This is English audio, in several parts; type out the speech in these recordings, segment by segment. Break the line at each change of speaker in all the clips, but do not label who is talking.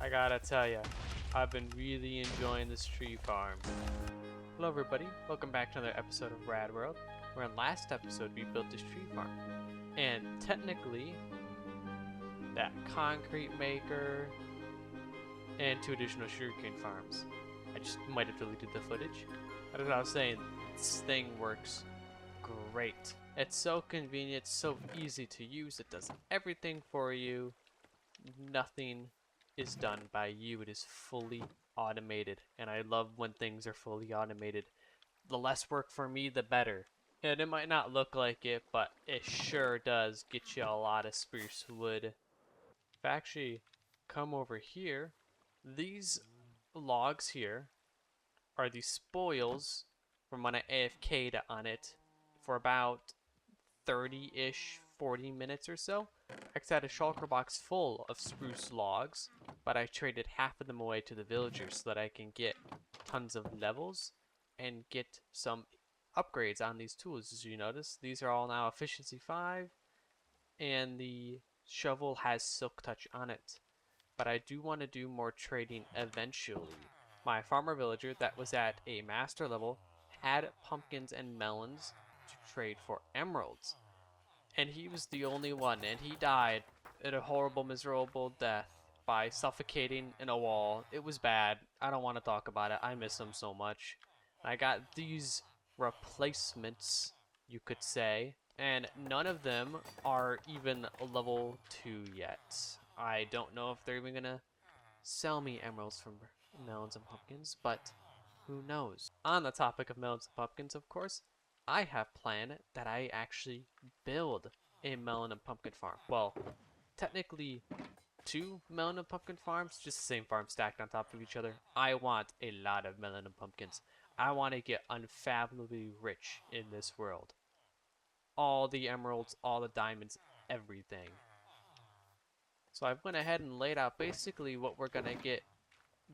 I gotta tell ya, I've been really enjoying this tree farm. Hello everybody, welcome back to another episode of Rad World, where in last episode we built this tree farm. And technically, that concrete maker and 2 additional sugarcane farms. I just might have deleted the footage. That's what I was saying, this thing works great. It's so convenient, so easy to use, it does everything for you. Nothing is done by you. It is fully automated, and I love when things are fully automated. The less work for me, the better. And it might not look like it, but it sure does get you a lot of spruce wood. If I actually come over here, these logs here are the spoils from when I AFK'd on it for about 30-ish, 40 minutes or so. I had a shulker box full of spruce logs, but I traded half of them away to the villagers so that I can get tons of levels and get some upgrades on these tools. As you notice, these are all now efficiency 5, and the shovel has silk touch on it. But I do want to do more trading eventually. My farmer villager that was at a master level had pumpkins and melons to trade for emeralds. And he was the only one, and he died in a horrible, miserable death by suffocating in a wall. It was bad. I don't want to talk about it. I miss him so much. I got these replacements, you could say, and none of them are even level 2 yet. I don't know if they're even gonna sell me emeralds from melons and pumpkins, but who knows? On the topic of melons and pumpkins, of course, I have planned that I actually build a melon and pumpkin farm. Well, technically 2 melon and pumpkin farms, just the same farm stacked on top of each other. I want a lot of melon and pumpkins. I want to get unfathomably rich in this world. All the emeralds, all the diamonds, everything. So I've went ahead and laid out basically what we're going to get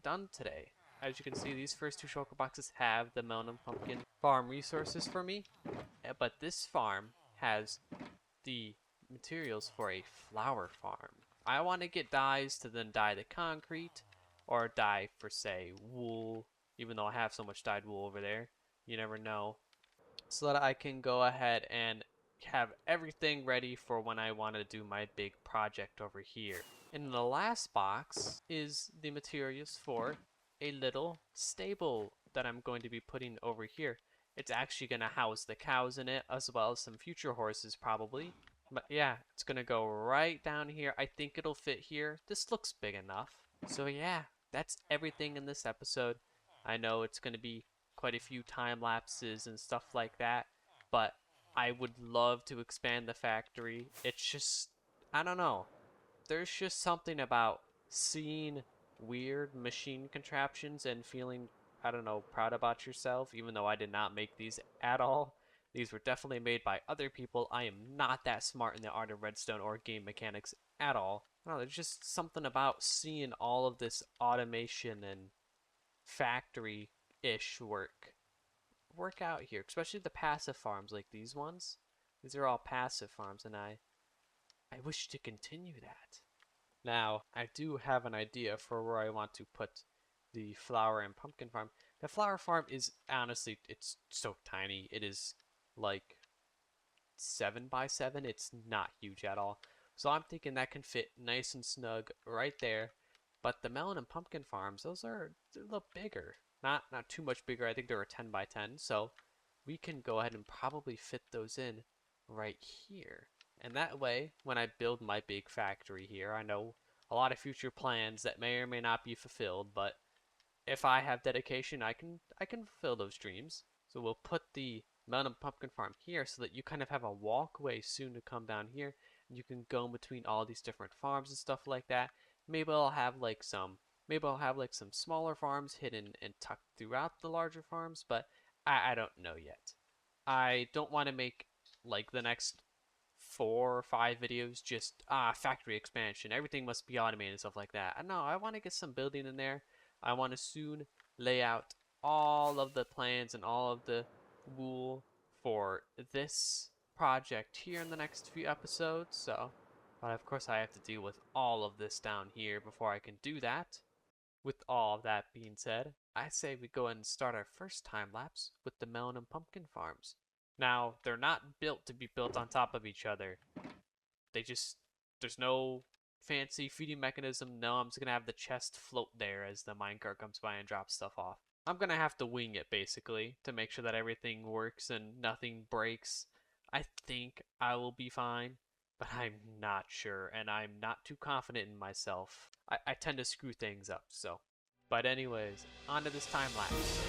done today. As you can see, these first 2 shulker boxes have the melon and pumpkin farm resources for me, but this farm has the materials for a flower farm. I want to get dyes to then dye the concrete, or dye for, say, wool, even though I have so much dyed wool over there. You never know. So that I can go ahead and have everything ready for when I want to do my big project over here. In the last box is the materials for a little stable that I'm going to be putting over here. It's actually going to house the cows in it, as well as some future horses probably. But yeah, it's going to go right down here. I think it'll fit here. This looks big enough. So yeah, that's everything in this episode. I know it's going to be quite a few time lapses and stuff like that, but I would love to expand the factory. It's just, I don't know. There's just something about seeing weird machine contraptions and feeling, I don't know, proud about yourself, even though I did not make these at all. These were definitely made by other people. I am not that smart in the art of redstone or game mechanics at all. No, there's just something about seeing all of this automation and factory-ish work out here, especially the passive farms like these ones. These are all passive farms, and I wish to continue that. Now, I do have an idea for where I want to put the flower and pumpkin farm. The flower farm is honestly, it's so tiny. It is like 7 by 7. It's not huge at all. So I'm thinking that can fit nice and snug right there. But the melon and pumpkin farms, they're a little bigger. Not too much bigger. I think they're a 10 by 10. So we can go ahead and probably fit those in right here. And that way, when I build my big factory here, I know a lot of future plans that may or may not be fulfilled, but if I have dedication, I can fulfill those dreams. So we'll put the melon and pumpkin farm here so that you kind of have a walkway soon to come down here. And you can go in between all these different farms and stuff like that. Maybe I'll have like some smaller farms hidden and tucked throughout the larger farms, but I don't know yet. I don't want to make like the next 4 or 5 videos just factory expansion, everything must be automated and stuff like that. No, I want to get some building in there. I want to soon lay out all of the plans and all of the wool for this project here in the next few episodes. So But of course I have to deal with all of this down here before I can do that. With all of that being said, I say we go ahead and start our first time lapse with the melon and pumpkin farms. Now, they're not built to be built on top of each other. There's no fancy feeding mechanism. No, I'm just gonna have the chest float there as the minecart comes by and drops stuff off. I'm gonna have to wing it basically to make sure that everything works and nothing breaks. I think I will be fine, but I'm not sure, and I'm not too confident in myself. I tend to screw things up, so. But anyways, on to this time lapse.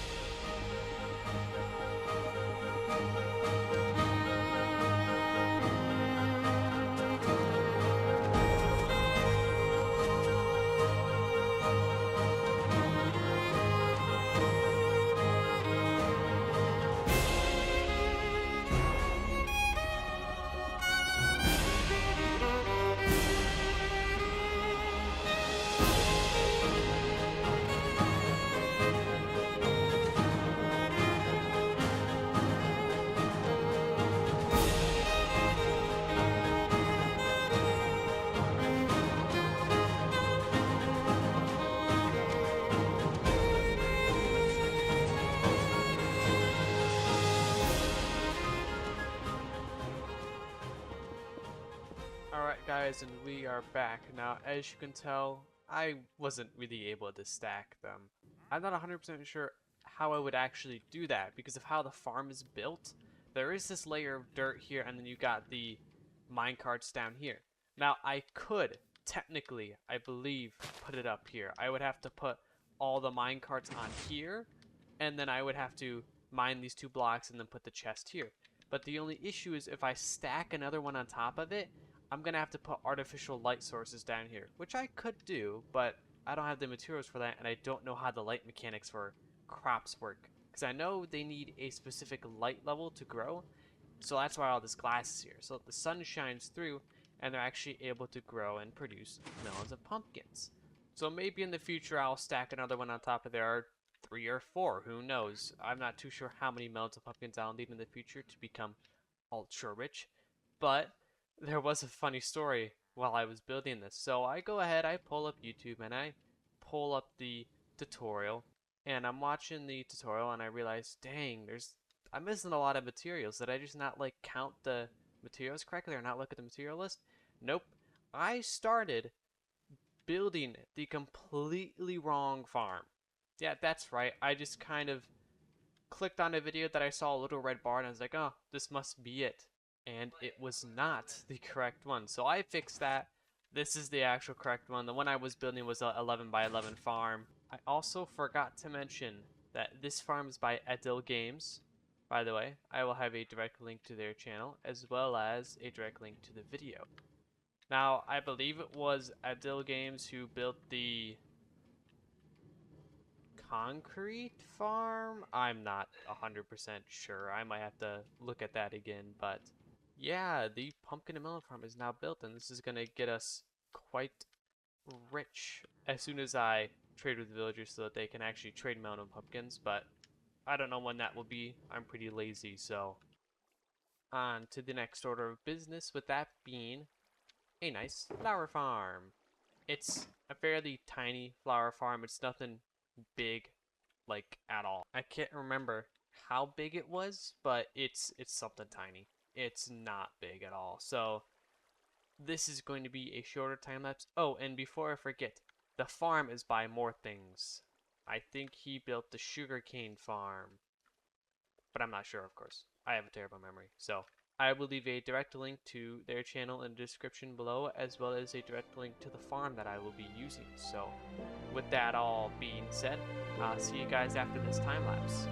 Alright guys, and we are back. Now, as you can tell, I wasn't really able to stack them. I'm not 100% sure how I would actually do that because of how the farm is built. There is this layer of dirt here, and then you got the minecarts down here. Now, I could, technically, I believe, put it up here. I would have to put all the minecarts on here, and then I would have to mine these 2 blocks and then put the chest here. But the only issue is if I stack another one on top of it, I'm going to have to put artificial light sources down here, which I could do, but I don't have the materials for that, and I don't know how the light mechanics for crops work. Because I know they need a specific light level to grow, so that's why all this glass is here. So the sun shines through, and they're actually able to grow and produce melons and pumpkins. So maybe in the future I'll stack another one on top of there, 3 or 4, who knows. I'm not too sure how many melons and pumpkins I'll need in the future to become ultra rich, but there was a funny story while I was building this. So I go ahead, I pull up YouTube, and I pull up the tutorial, and I'm watching the tutorial, and I realize, dang, I'm missing a lot of materials. Did I just not like count the materials correctly or not look at the material list? Nope. I started building the completely wrong farm. Yeah, that's right. I just kind of clicked on a video that I saw a little red bar, and I was like, oh, this must be it. And it was not the correct one. So I fixed that. This is the actual correct one. The one I was building was a 11 by 11 farm. I also forgot to mention that this farm is by Adil Games. By the way, I will have a direct link to their channel as well as a direct link to the video. Now, I believe it was Adil Games who built the concrete farm. I'm not 100% sure. I might have to look at that again, but yeah, the pumpkin and melon farm is now built, and this is going to get us quite rich as soon as I trade with the villagers so that they can actually trade melon and pumpkins, but I don't know when that will be. I'm pretty lazy, so on to the next order of business, with that being a nice flower farm. It's a fairly tiny flower farm. It's nothing big, like, at all. I can't remember how big it was, but it's something tiny. It's not big at all. So this is going to be a shorter time lapse. Oh, and before I forget, the farm is by more things. I think he built the sugarcane farm, but I'm not sure, of course. I have a terrible memory. So I will leave a direct link to their channel in the description below, as well as a direct link to the farm that I will be using. So with that all being said, I'll see you guys after this time lapse.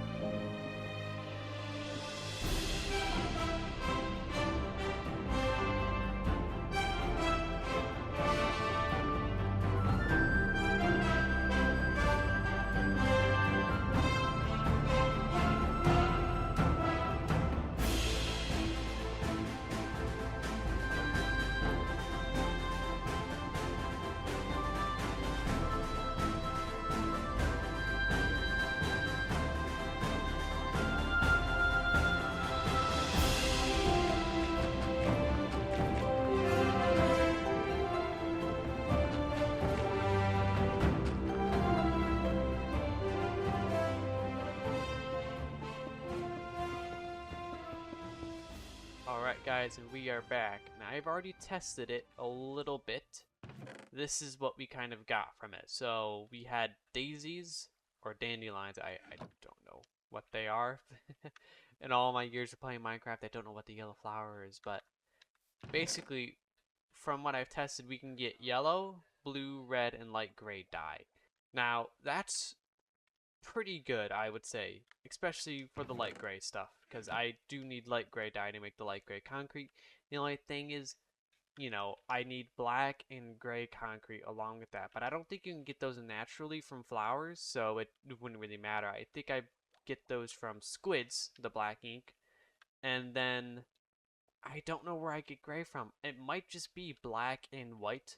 guys, and we are back. Now I've already tested it a little bit. This is what we kind of got from it. So we had daisies or dandelions. I don't know what they are. In all my years of playing Minecraft, I don't know what the yellow flower is, but basically from what I've tested, we can get yellow, blue, red, and light gray dye. Now that's pretty good, I would say, especially for the light gray stuff, because I do need light gray dye to make the light gray concrete. The only thing is, you know, I need black and gray concrete along with that, but I don't think you can get those naturally from flowers, so it wouldn't really matter. I think I get those from squids, the black ink, and then I don't know where I get gray from. It might just be black and white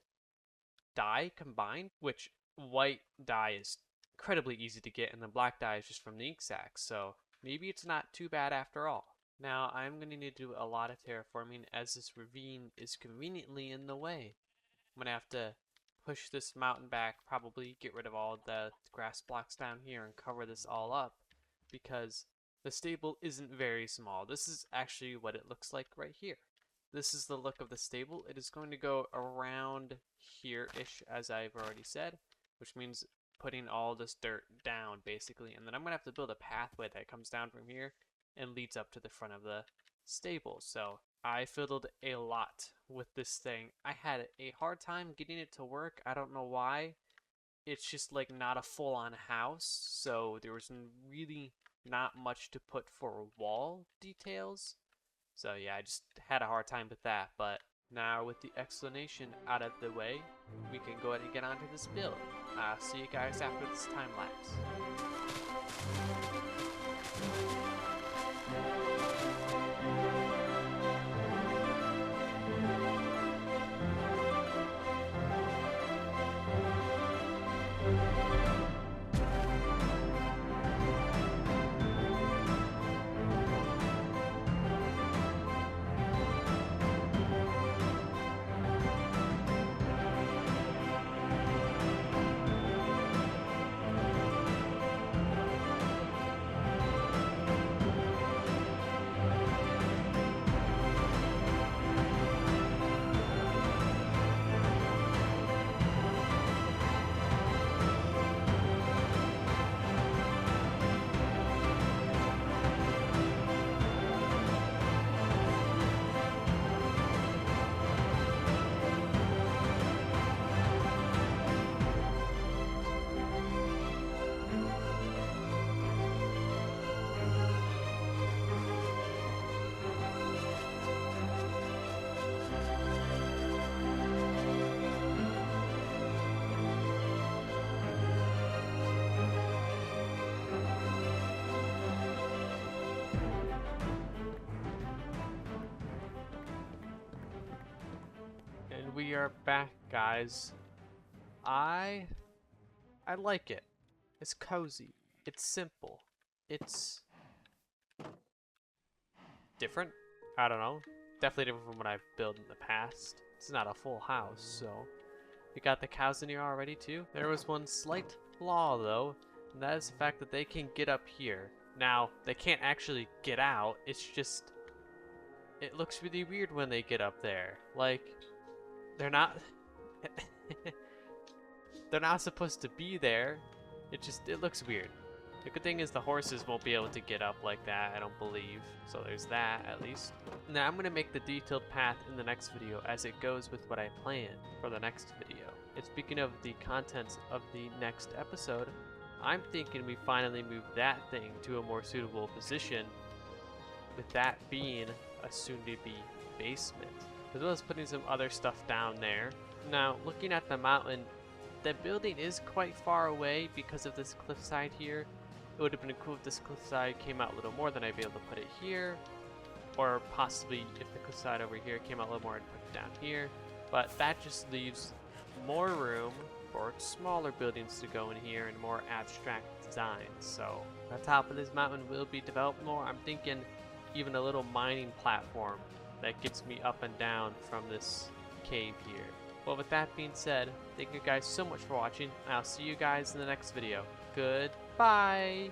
dye combined, which white dye is incredibly easy to get, and the black dye is just from the ink sac, so maybe it's not too bad after all. Now I'm going to need to do a lot of terraforming as this ravine is conveniently in the way. I'm going to have to push this mountain back, probably get rid of all the grass blocks down here and cover this all up, because the stable isn't very small. This is actually what it looks like right here. This is the look of the stable. It is going to go around here-ish, as I've already said, which means putting all this dirt down, basically. And then I'm going to have to build a pathway that comes down from here and leads up to the front of the stable. So I fiddled a lot with this thing. I had a hard time getting it to work. I don't know why. It's just like not a full-on house, so there was really not much to put for wall details. So yeah, I just had a hard time with that, but now with the explanation out of the way, we can go ahead and get onto this build. I'll see you guys after this time lapse. And we are back, guys. I like it. It's cozy. It's simple. It's different. I don't know. Definitely different from what I've built in the past. It's not a full house, so we got the cows in here already too. There was one slight flaw though, and that is the fact that they can get up here. Now, they can't actually get out. It's just, it looks really weird when they get up there. Like, they're not they're not supposed to be there. It looks weird. The good thing is the horses won't be able to get up like that, I don't believe. So there's that, at least. Now I'm going to make the detailed path in the next video as it goes with what I planned for the next video. And speaking of the contents of the next episode, I'm thinking we finally move that thing to a more suitable position, with that being a soon-to-be basement, as well as putting some other stuff down there. Now, looking at the mountain, the building is quite far away because of this cliffside here. It would have been cool if this cliffside came out a little more, then I'd be able to put it here. Or possibly if the cliffside over here came out a little more, I'd put it down here. But that just leaves more room for smaller buildings to go in here and more abstract designs. So the top of this mountain will be developed more. I'm thinking even a little mining platform that gets me up and down from this cave here. Well, with that being said, thank you guys so much for watching, and I'll see you guys in the next video. Goodbye!